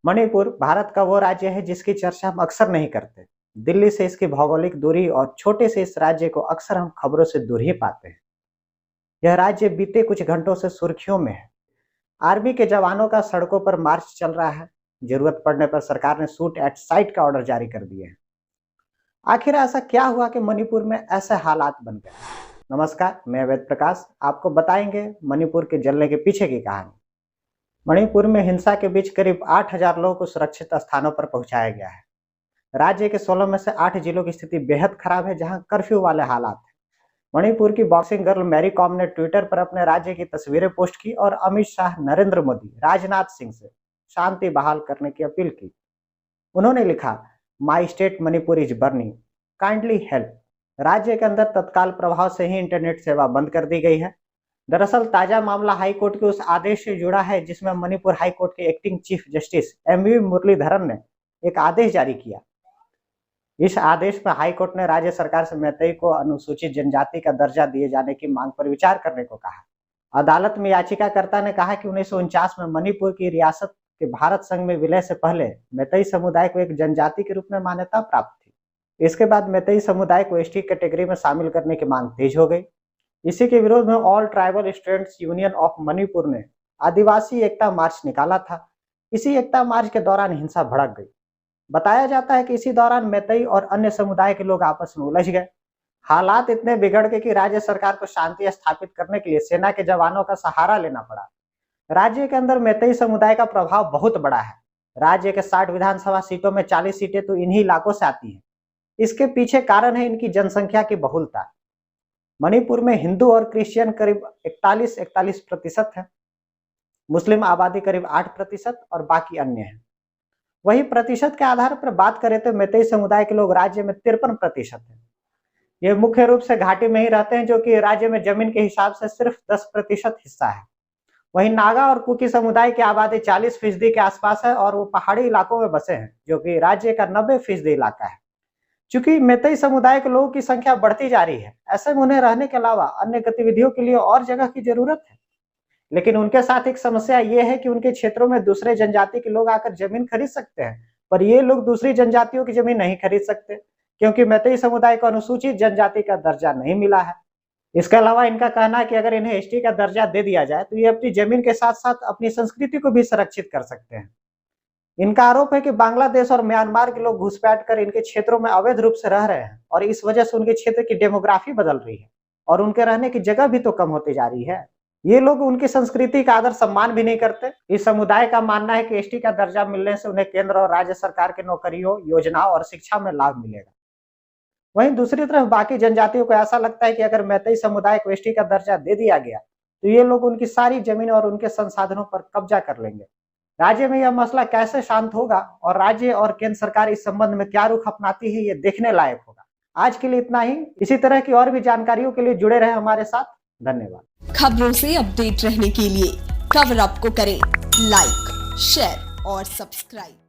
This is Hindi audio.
मणिपुर भारत का वो राज्य है जिसकी चर्चा हम अक्सर नहीं करते। दिल्ली से इसकी भौगोलिक दूरी और छोटे से इस राज्य को अक्सर हम खबरों से दूर ही पाते हैं। यह राज्य बीते कुछ घंटों से सुर्खियों में है। आर्मी के जवानों का सड़कों पर मार्च चल रहा है। जरूरत पड़ने पर सरकार ने शूट एट साइट का ऑर्डर जारी कर दिए हैं। आखिर ऐसा क्या हुआ कि मणिपुर में ऐसे हालात बन गए? नमस्कार, मैं वेद प्रकाश आपको बताएंगे मणिपुर के जलने के पीछे की कहानी। मणिपुर में हिंसा के बीच करीब 8,000 लोगों को सुरक्षित स्थानों पर पहुंचाया गया है। राज्य के 16 में से 8 जिलों की स्थिति बेहद खराब है, जहां कर्फ्यू वाले हालात हैं। मणिपुर की बॉक्सिंग गर्ल मैरी कॉम ने ट्विटर पर अपने राज्य की तस्वीरें पोस्ट की और अमित शाह, नरेंद्र मोदी, राजनाथ सिंह से शांति बहाल करने की अपील की। उन्होंने लिखा, my state Manipur is burning, kindly help. राज्य के अंदर तत्काल प्रभाव से ही इंटरनेट सेवा बंद कर दी गई है। दरअसल ताजा मामला हाईकोर्ट के उस आदेश से जुड़ा है जिसमें मणिपुर हाईकोर्ट के acting chief justice MV Muralidharan ने एक आदेश जारी किया। इस आदेश में हाईकोर्ट ने राज्य सरकार से मैतेई को अनुसूचित जनजाति का दर्जा दिए जाने की मांग पर विचार करने को कहा। अदालत में याचिकाकर्ता ने कहा कि 1949 में मणिपुर की रियासत के भारत संघ में विलय से पहले मैतेई समुदाय को एक जनजाति के रूप में मान्यता प्राप्त थी। इसके बाद मैतेई समुदाय को एसटी कैटेगरी में शामिल करने की मांग तेज हो गई। इसी के विरोध में all tribal students union of Manipur ने आदिवासी एकता मार्च निकाला था। इसी एकता मार्च के दौरान हिंसा भड़क गई। बताया जाता है कि इसी दौरान मैतेई और अन्य समुदाय के लोग आपस में उलझ गए। हालात इतने बिगड़ गए कि राज्य सरकार को शांति स्थापित करने के लिए सेना के जवानों का सहारा लेना पड़ा। राज्य के अंदर मैतेई समुदाय का प्रभाव बहुत बड़ा है। राज्य के 60 विधानसभा सीटों में 40 सीटें तो इन्हीं इलाकों से आती हैं। इसके पीछे कारण है इनकी जनसंख्या की बहुलता। मणिपुर में हिंदू और क्रिश्चियन करीब 41% है। मुस्लिम आबादी करीब 8% और बाकी अन्य है। वही प्रतिशत के आधार पर बात करें तो मैतेई समुदाय के लोग राज्य में 53% है। ये मुख्य रूप से घाटी में ही रहते हैं, जो कि राज्य में जमीन के हिसाब से सिर्फ 10% हिस्सा है। वहीं नागा और कुकी समुदाय की आबादी 40% के आसपास है और वो पहाड़ी इलाकों में बसे हैं, जो कि राज्य का 90% इलाका है। चूंकि मैतेई समुदाय के लोगों की संख्या बढ़ती जा रही है, ऐसे में उन्हें रहने के अलावा अन्य गतिविधियों के लिए और जगह की जरूरत है। लेकिन उनके साथ एक समस्या ये है कि उनके क्षेत्रों में दूसरे जनजाति के लोग आकर जमीन खरीद सकते हैं, पर ये लोग दूसरी जनजातियों की जमीन नहीं खरीद सकते, क्योंकि मैतेई समुदाय को अनुसूचित जनजाति का दर्जा नहीं मिला है। इसके अलावा इनका कहना है कि अगर इन्हें एसटी का दर्जा दे दिया जाए तो ये अपनी जमीन के साथ साथ अपनी संस्कृति को भी संरक्षित कर सकते हैं। इनका आरोप है कि बांग्लादेश और म्यांमार के लोग घुसपैठ कर इनके क्षेत्रों में अवैध रूप से रह रहे हैं और इस वजह से उनके क्षेत्र की डेमोग्राफी बदल रही है और उनके रहने की जगह भी तो कम होती जा रही है। ये लोग उनकी संस्कृति का आदर सम्मान भी नहीं करते। इस समुदाय का मानना है कि एसटी का दर्जा मिलने से उन्हें केंद्र और राज्य सरकार के नौकरियों, योजनाओं और शिक्षा में लाभ मिलेगा। वहीं दूसरी तरफ बाकी जनजातियों को ऐसा लगता है कि अगर मैतेई समुदाय को एसटी का दर्जा दे दिया गया तो ये लोग उनकी सारी जमीन और उनके संसाधनों पर कब्जा कर लेंगे। राज्य में यह मसला कैसे शांत होगा और राज्य और केंद्र सरकार इस संबंध में क्या रुख अपनाती है, ये देखने लायक होगा। आज के लिए इतना ही। इसी तरह की और भी जानकारियों के लिए जुड़े रहे हमारे साथ। धन्यवाद। खबरों से अपडेट रहने के लिए कवर अप को करें लाइक, शेयर और सब्सक्राइब।